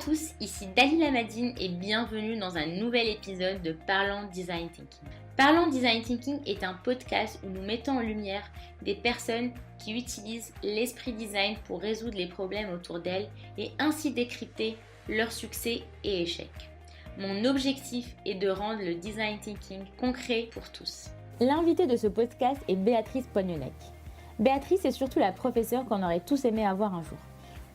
tous, ici Dalila Madine et bienvenue dans un nouvel épisode de Parlons Design Thinking. Parlons Design Thinking est un podcast où nous mettons en lumière des personnes qui utilisent l'esprit design pour résoudre les problèmes autour d'elles et ainsi décrypter leurs succès et échecs. Mon objectif est de rendre le design thinking concret pour tous. L'invitée de ce podcast est Béatrice Poignonnec. Béatrice est surtout la professeure qu'on aurait tous aimé avoir un jour.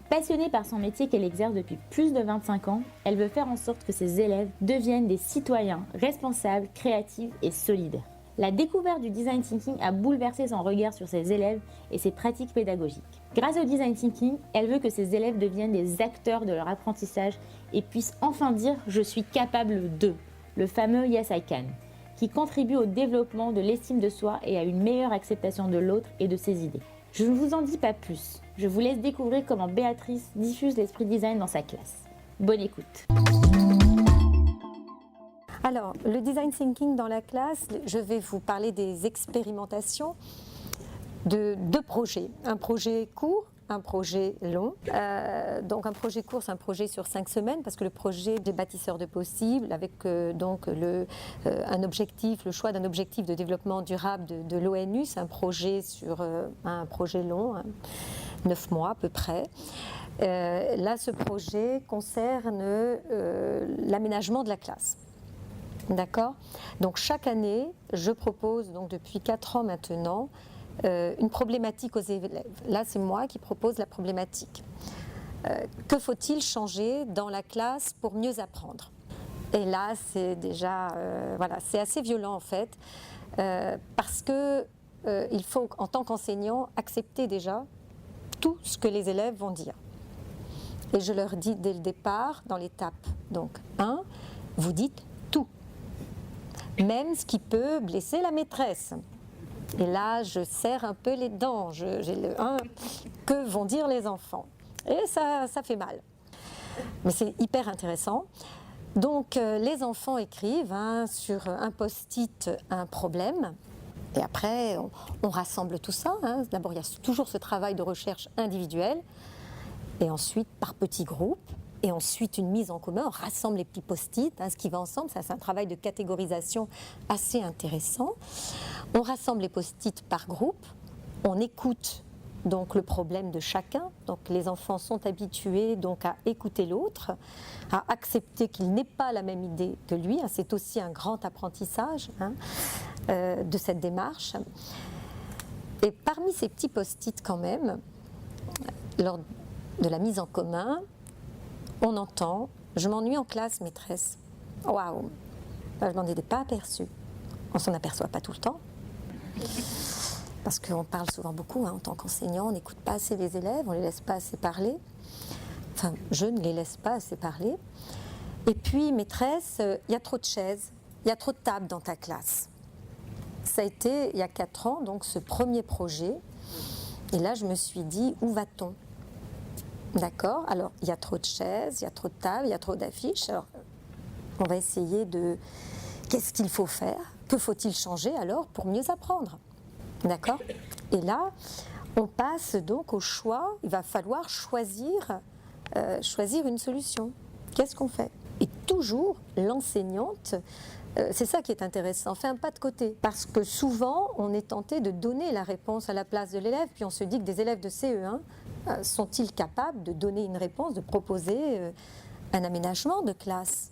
Passionnée par son métier qu'elle exerce depuis plus de 25 ans, elle veut faire en sorte que ses élèves deviennent des citoyens responsables, créatifs et solidaires. La découverte du design thinking a bouleversé son regard sur ses élèves et ses pratiques pédagogiques. Grâce au design thinking, elle veut que ses élèves deviennent des acteurs de leur apprentissage et puissent enfin dire « je suis capable de », le fameux « yes I can », qui contribue au développement de l'estime de soi et à une meilleure acceptation de l'autre et de ses idées. Je ne vous en dis pas plus, je vous laisse découvrir comment Béatrice diffuse l'esprit design dans sa classe. Bonne écoute. Alors, le design thinking dans la classe, je vais vous parler des expérimentations de deux projets. Un projet court, un projet long. Donc un projet court, c'est un projet sur 5 semaines parce que le projet des bâtisseurs de possibles avec un objectif, le choix d'un objectif de développement durable de l'ONU, c'est un projet sur un projet long, 9 mois à peu près. Là, ce projet concerne l'aménagement de la classe. D'accord ? Donc chaque année, je propose donc depuis 4 ans maintenant une problématique aux élèves. Là, c'est moi qui propose la problématique. Que faut-il changer dans la classe pour mieux apprendre ? Et là, c'est déjà, c'est assez violent en fait, parce que il faut, en tant qu'enseignant, accepter déjà tout ce que les élèves vont dire. Et je leur dis dès le départ, dans l'étape donc 1, vous dites tout, même ce qui peut blesser la maîtresse. Et là, je serre un peu les dents. J'ai le que vont dire les enfants. Et ça fait mal. Mais c'est hyper intéressant. Donc, les enfants écrivent sur un post-it un problème. Et après, on rassemble tout ça. D'abord, il y a toujours ce travail de recherche individuelle. Et ensuite, par petits groupes. Et ensuite, une mise en commun, on rassemble les petits post-it, ce qui va ensemble, ça c'est un travail de catégorisation assez intéressant. On rassemble les post-it par groupe, on écoute donc le problème de chacun, donc les enfants sont habitués donc à écouter l'autre, à accepter qu'il n'ait pas la même idée que lui, c'est aussi un grand apprentissage de cette démarche. Et parmi ces petits post-it quand même, lors de la mise en commun, on entend « je m'ennuie en classe, maîtresse ». Waouh, je m'en étais pas aperçue. On s'en aperçoit pas tout le temps, parce qu'on parle souvent beaucoup en tant qu'enseignant, on n'écoute pas assez les élèves, on les laisse pas assez parler. Enfin, je ne les laisse pas assez parler. Et puis, maîtresse, il y a trop de chaises, il y a trop de tables dans ta classe. Ça a été, il y a 4 ans, donc ce premier projet. Et là, je me suis dit, où va-t-on ? D'accord, alors il y a trop de chaises, il y a trop de tables, il y a trop d'affiches. Alors, on va essayer de... Qu'est-ce qu'il faut faire ? Que faut-il changer alors pour mieux apprendre ? D'accord ? Et là, on passe donc au choix. Il va falloir choisir une solution. Qu'est-ce qu'on fait ? Et toujours, l'enseignante, c'est ça qui est intéressant, fait un pas de côté. Parce que souvent, on est tenté de donner la réponse à la place de l'élève, puis on se dit que des élèves de CE1 sont-ils capables de donner une réponse, de proposer un aménagement de classe ?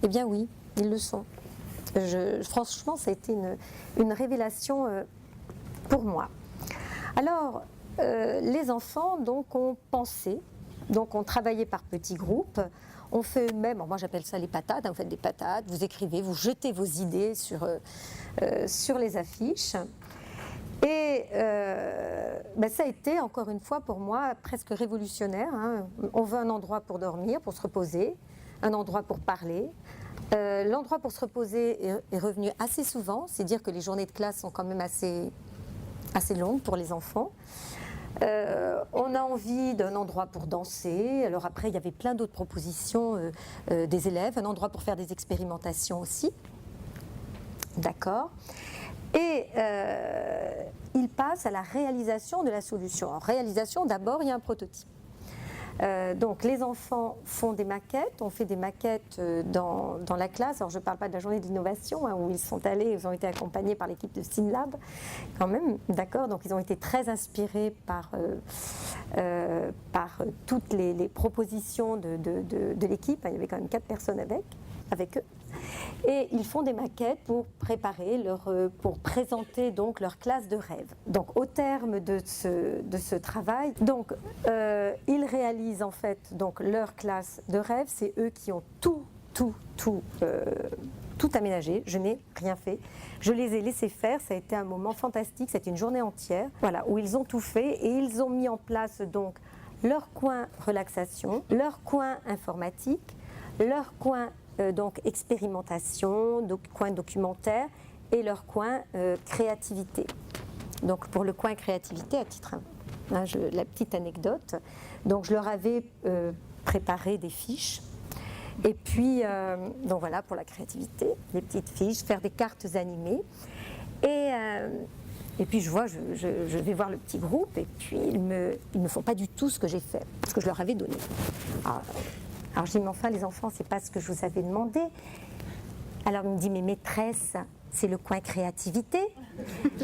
Eh bien oui, ils le sont. Franchement, ça a été une révélation pour moi. Alors, les enfants donc, ont pensé, donc ont travaillé par petits groupes, on fait eux-mêmes, moi j'appelle ça les patates, vous faites des patates, vous écrivez, vous jetez vos idées sur les affiches. Et ça a été, encore une fois, pour moi, presque révolutionnaire. On veut un endroit pour dormir, pour se reposer, un endroit pour parler. L'endroit pour se reposer est revenu assez souvent, c'est dire que les journées de classe sont quand même assez longues pour les enfants. On a envie d'un endroit pour danser. Alors après, il y avait plein d'autres propositions des élèves, un endroit pour faire des expérimentations aussi. D'accord ? Et il passe à la réalisation de la solution. En réalisation, d'abord, il y a un prototype. Donc les enfants font des maquettes, on fait des maquettes dans la classe. Alors je ne parle pas de la journée d'innovation où ils sont allés, ils ont été accompagnés par l'équipe de SynLab quand même, d'accord. Donc ils ont été très inspirés par toutes les propositions de l'équipe. Il y avait quand même 4 personnes avec eux. Et ils font des maquettes pour préparer pour présenter donc leur classe de rêve. Donc au terme de ce travail, donc ils réalisent en fait donc leur classe de rêve. C'est eux qui ont tout aménagé. Je n'ai rien fait. Je les ai laissés faire. Ça a été un moment fantastique. C'était une journée entière, voilà, où ils ont tout fait et ils ont mis en place donc leur coin relaxation, leur coin informatique, leur coin donc expérimentation, coin documentaire et leur coin créativité. Donc pour le coin créativité, à titre la petite anecdote, donc je leur avais préparé des fiches. Et puis, donc voilà, pour la créativité, des petites fiches, faire des cartes animées. Et puis je vais voir le petit groupe et puis ils me font pas du tout ce que j'ai fait, ce que je leur avais donné. Alors je dis, mais enfin les enfants, c'est pas ce que je vous avais demandé. Alors il me dit, mais maîtresse, c'est le coin créativité.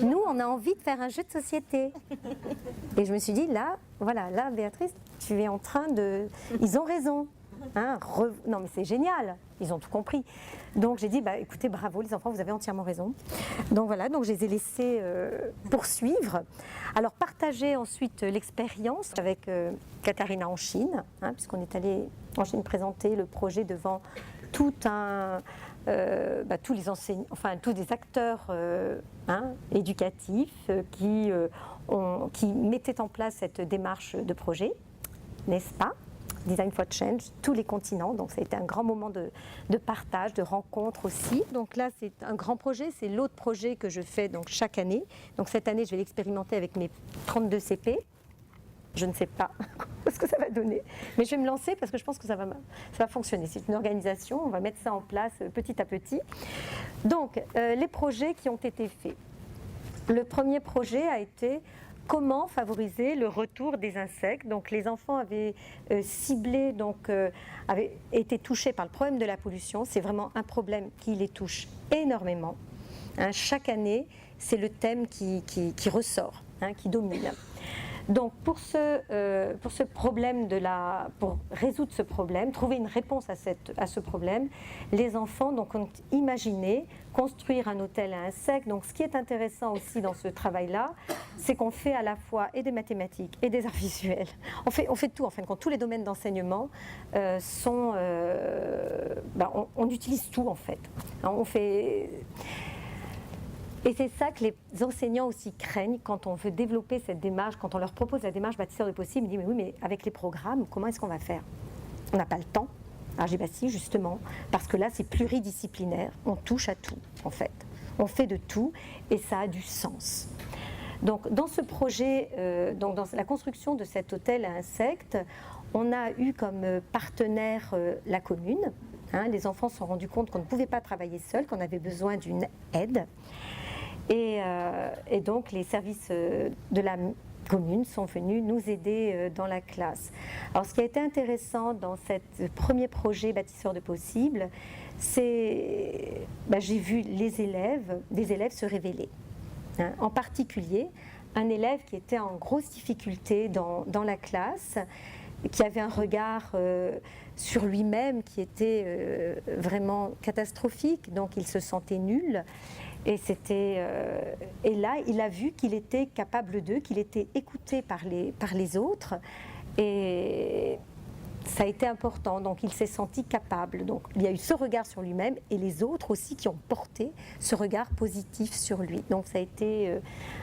Nous, on a envie de faire un jeu de société. Et je me suis dit, là, Béatrice, tu es en train de... Ils ont raison. Non mais c'est génial, ils ont tout compris. Donc j'ai dit, écoutez, bravo les enfants, vous avez entièrement raison. Donc voilà, donc je les ai laissés poursuivre. Alors partager ensuite l'expérience avec Katharina en Chine, puisqu'on est allé en Chine présenter le projet devant tous les enseignants, enfin tous les acteurs éducatifs qui mettaient en place cette démarche de projet, n'est-ce pas ? Design for Change, tous les continents. Donc ça a été un grand moment de partage, de rencontre aussi. Donc là, c'est un grand projet. C'est l'autre projet que je fais donc, chaque année. Donc cette année, je vais l'expérimenter avec mes 32 CP. Je ne sais pas ce que ça va donner. Mais je vais me lancer parce que je pense que ça va fonctionner. C'est une organisation. On va mettre ça en place petit à petit. Donc, les projets qui ont été faits. Le premier projet a été... Comment favoriser le retour des insectes? Donc les enfants avaient ciblé, avaient été touchés par le problème de la pollution. C'est vraiment un problème qui les touche énormément. Chaque année, c'est le thème qui ressort, qui domine. Donc pour résoudre ce problème, trouver une réponse à ce problème, les enfants ont imaginé construire un hôtel à insectes. Donc ce qui est intéressant aussi dans ce travail-là, c'est qu'on fait à la fois et des mathématiques et des arts visuels. On fait tout en fin de compte. Tous les domaines d'enseignement on utilise tout en fait. Et c'est ça que les enseignants aussi craignent quand on veut développer cette démarche, quand on leur propose la démarche bâtisseur de possible. Ils disent, mais oui, mais avec les programmes, comment est-ce qu'on va faire? On n'a pas le temps. Alors j'ai dit, si, justement, parce que là, c'est pluridisciplinaire. On touche à tout, en fait. On fait de tout et ça a du sens. Donc, dans ce projet, dans la construction de cet hôtel à insectes, on a eu comme partenaire la commune. Les enfants se sont rendus compte qu'on ne pouvait pas travailler seul, qu'on avait besoin d'une aide. Et donc les services de la commune sont venus nous aider dans la classe. Alors ce qui a été intéressant dans ce premier projet bâtisseur de possibles, c'est j'ai vu des élèves se révéler. En particulier, un élève qui était en grosse difficulté dans la classe, qui avait un regard sur lui-même qui était vraiment catastrophique, donc il se sentait nul. Et là, il a vu qu'il était capable d'eux, qu'il était écouté par les autres. Et ça a été important. Donc, il s'est senti capable. Donc, il y a eu ce regard sur lui-même et les autres aussi qui ont porté ce regard positif sur lui. Donc, ça a été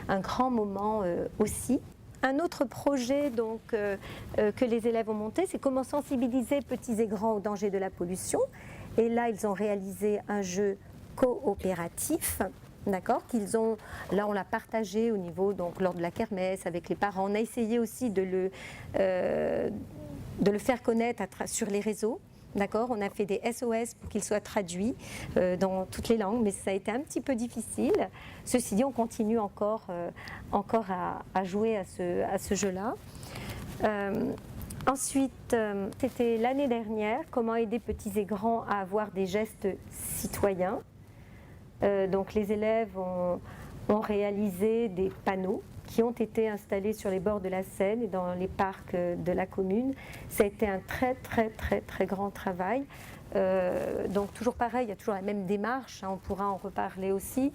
un grand moment aussi. Un autre projet que les élèves ont monté, c'est comment sensibiliser petits et grands au danger de la pollution. Et là, ils ont réalisé un jeu coopératif, d'accord, là on l'a partagé au niveau, lors de la kermesse avec les parents. On a essayé aussi de le faire connaître sur les réseaux, d'accord. On a fait des SOS pour qu'ils soient traduits dans toutes les langues, mais ça a été un petit peu difficile. Ceci dit, on continue encore à jouer à ce jeu-là. Ensuite, c'était l'année dernière, comment aider petits et grands à avoir des gestes citoyens. Donc les élèves ont réalisé des panneaux qui ont été installés sur les bords de la Seine et dans les parcs de la commune. Ça a été un très grand travail. Donc toujours pareil, il y a toujours la même démarche, on pourra en reparler aussi.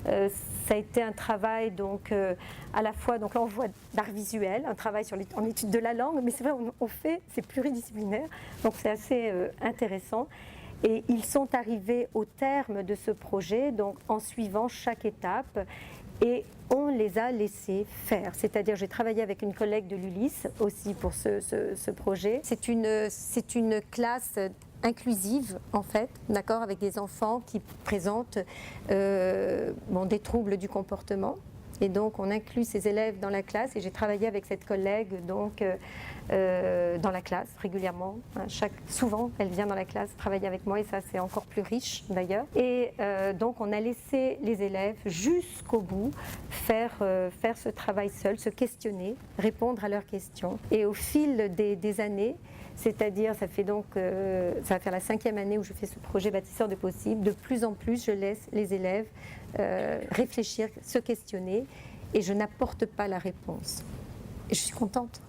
Ça a été un travail donc à la fois, donc là on voit d'art visuel, un travail en étude de la langue, mais c'est vrai on fait, c'est pluridisciplinaire, donc c'est assez intéressant. Et ils sont arrivés au terme de ce projet, donc en suivant chaque étape, et on les a laissés faire. C'est-à-dire, j'ai travaillé avec une collègue de l'Ulysse aussi pour ce projet. C'est une classe inclusive en fait, d'accord, avec des enfants qui présentent des troubles du comportement. Et donc on inclut ces élèves dans la classe et j'ai travaillé avec cette collègue donc dans la classe régulièrement. Souvent elle vient dans la classe travailler avec moi et ça c'est encore plus riche d'ailleurs. Et donc on a laissé les élèves jusqu'au bout faire ce travail seul, se questionner, répondre à leurs questions. Et au fil des années, c'est-à-dire, ça va faire la 5e année où je fais ce projet Bâtisseurs de possibles. De plus en plus, je laisse les élèves réfléchir, se questionner, et je n'apporte pas la réponse. Et je suis contente.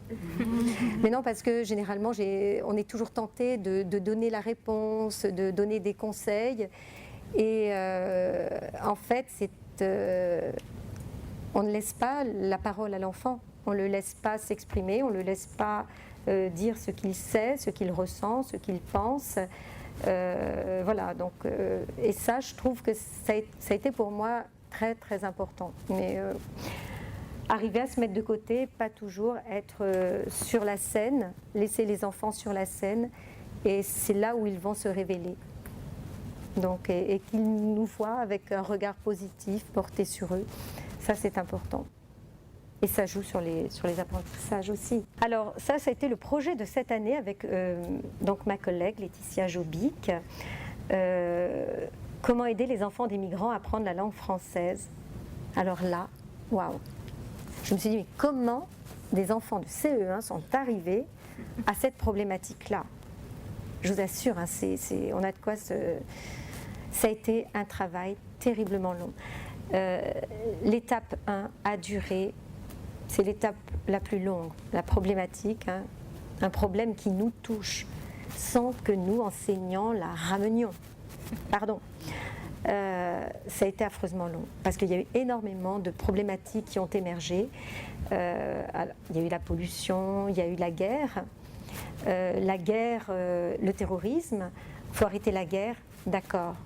Mais non, parce que généralement, on est toujours tenté de donner la réponse, de donner des conseils. Et en fait, on ne laisse pas la parole à l'enfant. On ne le laisse pas s'exprimer, on ne le laisse pas dire ce qu'il sait, ce qu'il ressent, ce qu'il pense. Voilà, donc, et ça, je trouve que ça a été pour moi très important. Mais arriver à se mettre de côté, pas toujours être sur la scène, laisser les enfants sur la scène, et c'est là où ils vont se révéler. Donc, et qu'ils nous voient avec un regard positif porté sur eux, ça c'est important. Et ça joue sur les apprentissages aussi. Alors ça a été le projet de cette année avec donc ma collègue Laetitia Jobic. Comment aider les enfants des migrants à apprendre la langue française. Alors là, waouh. Je me suis dit, mais comment des enfants de CE1 sont arrivés à cette problématique-là? Je vous assure, on a de quoi ça a été un travail terriblement long. L'étape 1 a duré. C'est l'étape la plus longue, la problématique, un problème qui nous touche, sans que nous, enseignants, la ramenions. Pardon. Ça a été affreusement long, parce qu'il y a eu énormément de problématiques qui ont émergé. Il y a eu la pollution, il y a eu la guerre. Le terrorisme, il faut arrêter la guerre, d'accord.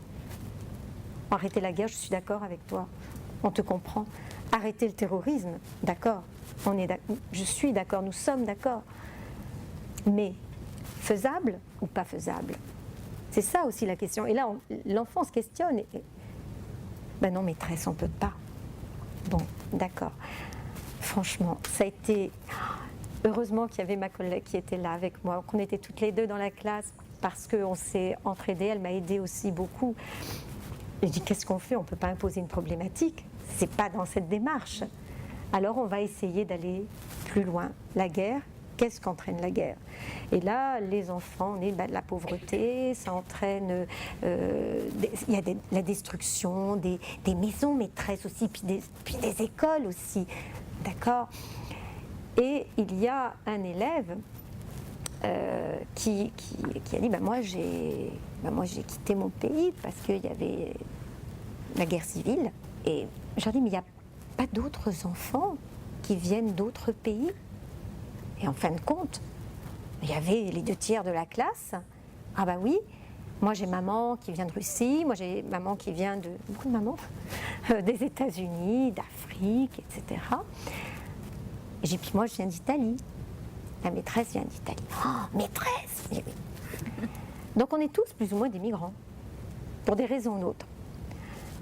Arrêter la guerre, je suis d'accord avec toi, on te comprend. Arrêter le terrorisme, d'accord, je suis d'accord, nous sommes d'accord. Mais faisable ou pas faisable? C'est ça aussi la question. Et là, l'enfant se questionne. Ben non, maîtresse, on ne peut pas. Bon, d'accord. Franchement, ça a été... Heureusement qu'il y avait ma collègue qui était là avec moi, qu'on était toutes les deux dans la classe, parce qu'on s'est entraidées, elle m'a aidée aussi beaucoup. Je dis, qu'est-ce qu'on fait? On ne peut pas imposer une problématique. C'est pas dans cette démarche. Alors on va essayer d'aller plus loin. La guerre, qu'est-ce qu'entraîne la guerre? Et là, les enfants, la pauvreté, ça entraîne, il y a la destruction des maisons maîtresses aussi, puis des écoles aussi, d'accord? Et il y a un élève qui a dit, moi j'ai quitté mon pays parce qu'il y avait la guerre civile. Et je leur dis, mais il n'y a pas d'autres enfants qui viennent d'autres pays? Et en fin de compte, il y avait les 2/3 de la classe. Ah bah oui, moi j'ai maman qui vient de Russie, moi j'ai maman qui vient beaucoup de mamans, des États-Unis, d'Afrique, etc. Et j'ai puis moi je viens d'Italie. La maîtresse vient d'Italie. Oh, maîtresse! Donc on est tous plus ou moins des migrants, pour des raisons ou d'autres.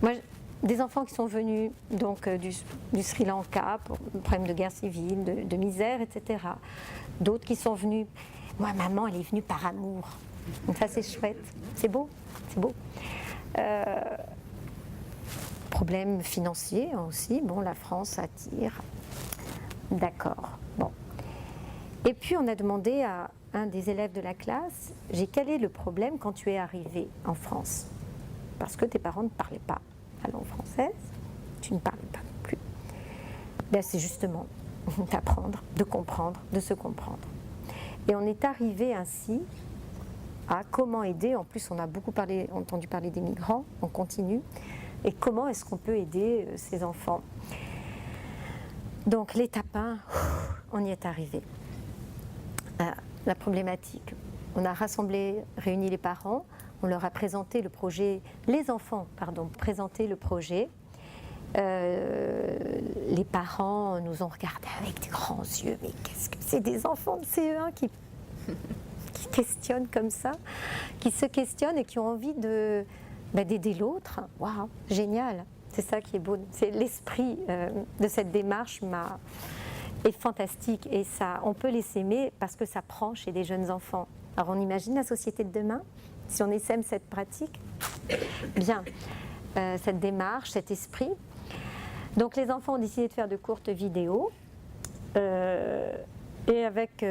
Moi, des enfants qui sont venus donc, du Sri Lanka pour le problème de guerre civile, de misère, etc. D'autres qui sont venus... Moi, maman, elle est venue par amour. Donc ça, c'est chouette. C'est beau, c'est beau. Problème financier aussi. Bon, la France attire. D'accord. Bon. Et puis on a demandé à un des élèves de la classe, quel est le problème quand tu es arrivé en France? Parce que tes parents ne parlaient pas la langue française, tu ne parlais pas non plus. Ben, c'est justement d'apprendre, de comprendre, de se comprendre. Et on est arrivé ainsi à comment aider. En plus, on a beaucoup entendu parler des migrants, on continue. Et comment est-ce qu'on peut aider ces enfants? Donc l'étape 1, on y est arrivé. La problématique, on a réuni les parents, on leur a présenté le projet, les enfants, présenté le projet. Les parents nous ont regardés avec des grands yeux, mais qu'est-ce que c'est des enfants de CE1 qui questionnent comme ça, qui se questionnent et qui ont envie d'aider l'autre. Waouh, génial, c'est ça qui est beau, c'est l'esprit de cette démarche est fantastique et ça, on peut les s'aimer parce que ça prend chez des jeunes enfants. Alors on imagine la société de demain, si on essaime cette pratique, bien, cette démarche, cet esprit. Donc les enfants ont décidé de faire de courtes vidéos et avec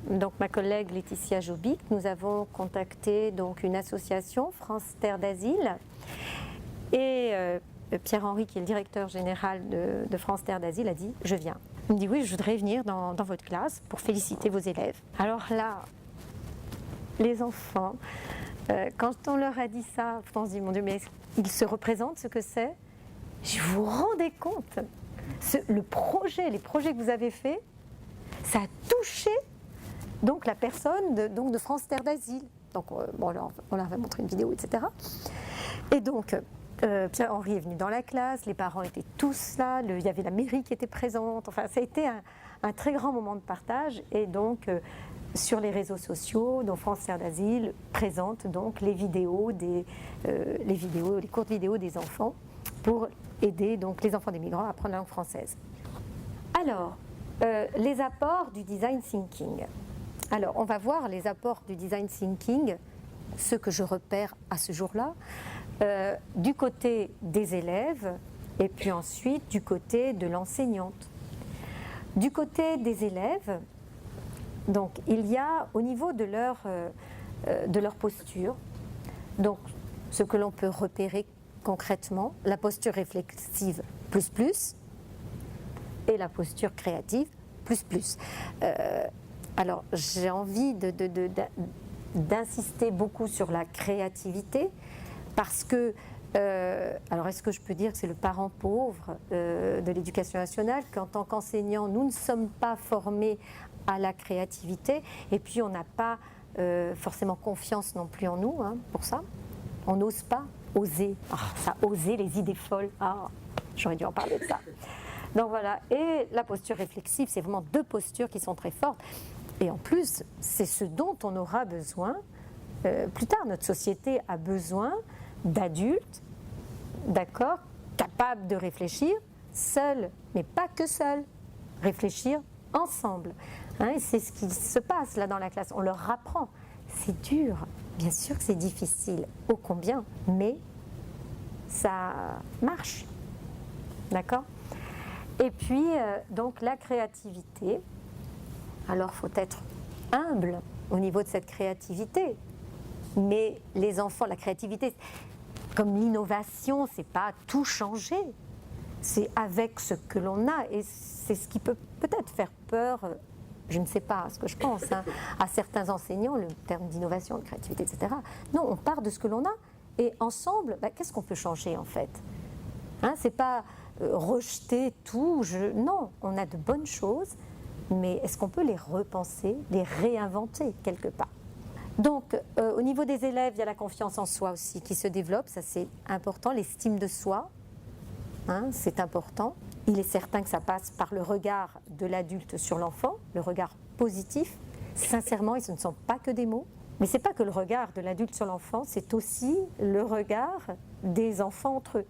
donc ma collègue Laetitia Jobic, nous avons contacté donc une association, France Terre d'Asile, et Pierre-Henri, qui est le directeur général de France Terre d'Asile, a dit « Je viens ». Il me dit « Oui, je voudrais venir dans votre classe pour féliciter vos élèves ». Alors là, les enfants, quand on leur a dit ça, on se dit « Mon Dieu, mais ils se représentent ce que c'est ?» Je vous rendez compte, les projets que vous avez faits, ça a touché donc la personne de France Terre d'Asile. Donc on leur a montré une vidéo, etc. Et donc Pierre-Henri est venu dans la classe, les parents étaient tous là, il y avait la mairie qui était présente. Enfin, ça a été un très grand moment de partage. Et donc sur les réseaux sociaux, donc France Terre d'Asile présente donc les courtes vidéos des enfants pour aider donc les enfants des migrants à apprendre la langue française. Alors, les apports du design thinking. Alors, on va voir les apports du design thinking, ce que je repère à ce jour-là, du côté des élèves et puis ensuite du côté de l'enseignante. Du côté des élèves, donc, il y a au niveau de leur posture, donc ce que l'on peut repérer concrètement, la posture réflexive plus et la posture créative plus. Alors j'ai envie d'insister beaucoup sur la créativité parce que, alors est-ce que je peux dire que c'est le parent pauvre de l'éducation nationale, qu'en tant qu'enseignant nous ne sommes pas formés à la créativité et puis on n'a pas forcément confiance non plus en nous pour ça, on n'ose pas. Oser, oser les idées folles, j'aurais dû en parler de ça. Donc voilà, et la posture réflexive, c'est vraiment deux postures qui sont très fortes. Et en plus, c'est ce dont on aura besoin plus tard. Notre société a besoin d'adultes, d'accord, capables de réfléchir seuls, mais pas que seuls, réfléchir ensemble. Et c'est ce qui se passe là dans la classe, on leur apprend. C'est dur, bien sûr que c'est difficile, ô combien, mais ça marche, d'accord? Et puis, donc la créativité, alors il faut être humble au niveau de cette créativité, mais les enfants, la créativité, comme l'innovation, c'est pas tout changer, c'est avec ce que l'on a, et c'est ce qui peut peut-être faire peur. Je ne sais pas ce que je pense, à certains enseignants, le terme d'innovation, de créativité, etc. Non, on part de ce que l'on a et ensemble, qu'est-ce qu'on peut changer en fait? C'est pas rejeter tout, non, on a de bonnes choses, mais est-ce qu'on peut les repenser, les réinventer quelque part? Donc, au niveau des élèves, il y a la confiance en soi aussi qui se développe, ça c'est important, l'estime de soi, c'est important. Il est certain que ça passe par le regard de l'adulte sur l'enfant, le regard positif. Sincèrement, et ce ne sont pas que des mots, mais ce n'est pas que le regard de l'adulte sur l'enfant, c'est aussi le regard des enfants entre eux.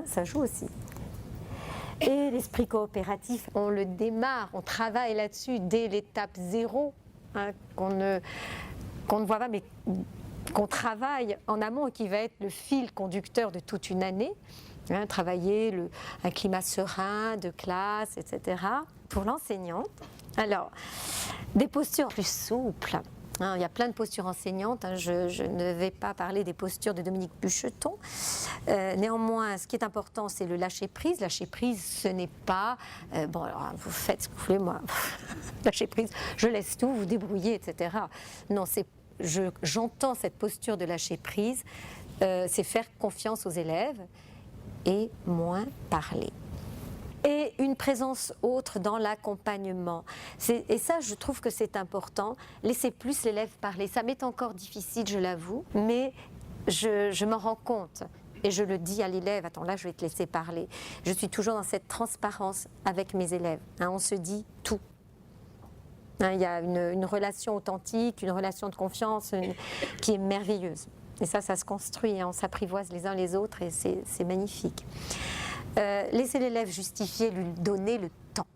Ça joue aussi. Et l'esprit coopératif, on le démarre, on travaille là-dessus dès l'étape 0, qu'on ne voit pas, mais qu'on travaille en amont et qui va être le fil conducteur de toute une année. Travailler un climat serein, de classe, etc. Pour l'enseignante, alors, des postures plus souples. Il y a plein de postures enseignantes. Je ne vais pas parler des postures de Dominique Bucheton. Néanmoins, ce qui est important, c'est le lâcher-prise. Lâcher-prise, ce n'est pas... bon, alors, vous faites ce que vous voulez, moi. Lâcher-prise, je laisse tout, vous débrouillez, etc. Non, j'entends cette posture de lâcher-prise. C'est faire confiance aux élèves et moins parler. Et une présence autre dans l'accompagnement. Et ça, je trouve que c'est important. Laisser plus l'élève parler. Ça m'est encore difficile, je l'avoue, mais je m'en rends compte. Et je le dis à l'élève, attends, là, je vais te laisser parler. Je suis toujours dans cette transparence avec mes élèves. On se dit tout. Il y a une relation authentique, une relation de confiance qui est merveilleuse. Et ça se construit, on s'apprivoise les uns les autres et c'est magnifique. Laisser l'élève justifier, lui donner le temps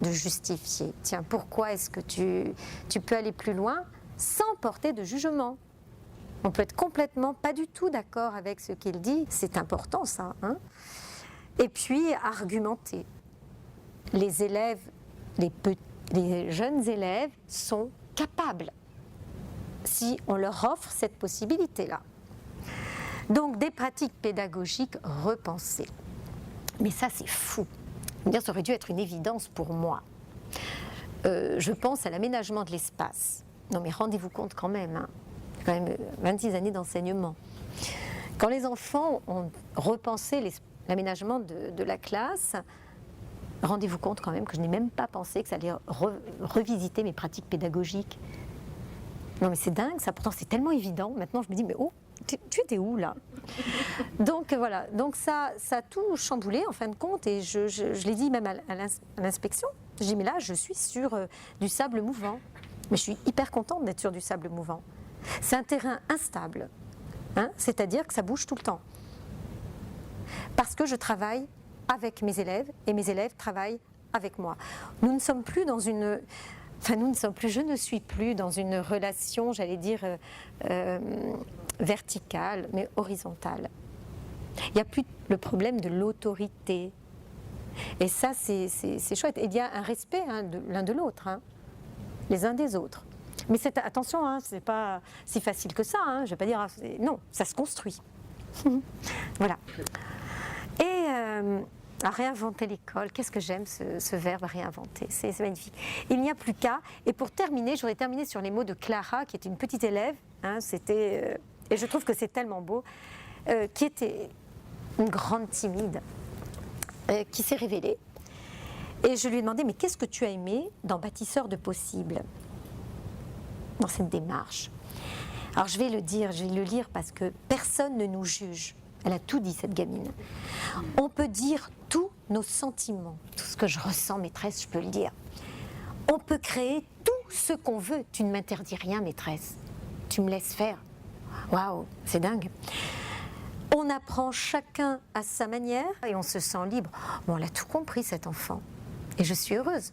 de justifier. Tiens, pourquoi est-ce que tu peux aller plus loin sans porter de jugement? On peut être complètement pas du tout d'accord avec ce qu'il dit, c'est important ça. Et puis argumenter. Les élèves, les jeunes élèves sont capables si on leur offre cette possibilité-là. Donc des pratiques pédagogiques repensées. Mais ça, c'est fou. Ça aurait dû être une évidence pour moi. Je pense à l'aménagement de l'espace. Non mais rendez-vous compte quand même, quand même 26 années d'enseignement. Quand les enfants ont repensé l'aménagement de la classe, rendez-vous compte quand même que je n'ai même pas pensé que ça allait revisiter mes pratiques pédagogiques. Non mais c'est dingue ça, pourtant c'est tellement évident. Maintenant je me dis mais oh, tu étais où là? Donc voilà, donc ça a tout chamboulé en fin de compte et je l'ai dit même à l'inspection. Je dis mais là je suis sur du sable mouvant. Mais je suis hyper contente d'être sur du sable mouvant. C'est un terrain instable, c'est-à-dire que ça bouge tout le temps. Parce que je travaille avec mes élèves et mes élèves travaillent avec moi. Nous ne sommes plus dans une... je ne suis plus dans une relation, j'allais dire, verticale, mais horizontale. Il n'y a plus le problème de l'autorité. Et ça, c'est chouette. Et il y a un respect l'un de l'autre, les uns des autres. Mais attention, ce n'est pas si facile que ça. Je ne vais pas dire... non, ça se construit. Voilà. Et... à réinventer l'école, qu'est-ce que j'aime ce verbe réinventer, c'est magnifique. Il n'y a plus qu'à, et pour terminer, je voudrais terminer sur les mots de Clara, qui est une petite élève, et je trouve que c'est tellement beau, qui était une grande timide, qui s'est révélée, et je lui ai demandé, mais qu'est-ce que tu as aimé dans Bâtisseur de possibles, dans cette démarche? Alors je vais le lire parce que personne ne nous juge. Elle a tout dit, cette gamine. On peut dire tous nos sentiments, tout ce que je ressens, maîtresse, je peux le dire. On peut créer tout ce qu'on veut. Tu ne m'interdis rien, maîtresse. Tu me laisses faire. Waouh, c'est dingue. On apprend chacun à sa manière et on se sent libre. Bon, elle a tout compris, cet enfant. Et je suis heureuse.